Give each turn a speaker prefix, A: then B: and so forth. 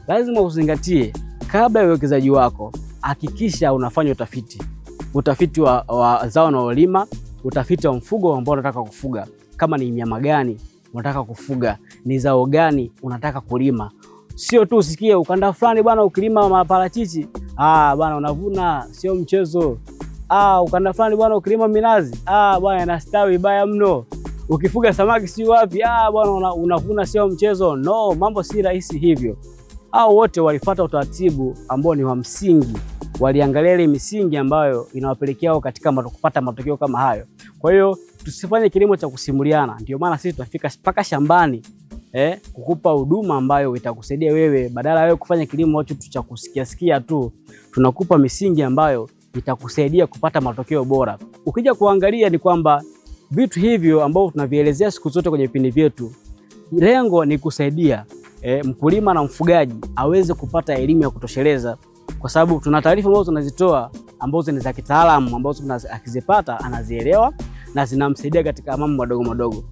A: lazima uzingatie kabla ya uwekezaji wako, hakikisha unafanya utafiti wa zao unalolima, utafiti wa mfugo ambao unataka kufuga, kama ni mnyama gani unataka kufuga, ni zao gani unataka kulima. Sio tu usikie ukanda fulani bwana ukilima maparachichi, bwana unavuna sio mchezo. Ukanda fulani bwana ukilima minazi, bwana inastawi baya mno. Ukifuga samaki si wapi, bwana unavuna sio mchezo. No, mambo si rahisi hivyo. Wote walifuata utaratibu ambao ni wa msingi, waliangalia ile misingi ambayo inawapelekea wao katika kupata matokeo kama hayo. Kwa hiyo tusifanye kilimo cha kusimuliana. Ndio maana sisi tunafika mpaka shambani kukupa huduma ambayo itakusaidia wewe, badala wewe kufanya kilimo cha kusikia tu, tunakupa misingi ambayo itakusaidia kupata matokeo bora. Ukija kuangalia ni kwamba vitu hivyo ambavyo tunavielezea siku zote kwenye vipindi vyetu, lengo ni kusaidia mkulima na mfugaji aweze kupata elimu ya kutosheleza, kwa sababu tuna taarifa ambazo tunazitoa ambazo ni za kitaalamu, ambazo akizipata anazielewa na zinamsaidia katika mambo madogo madogo.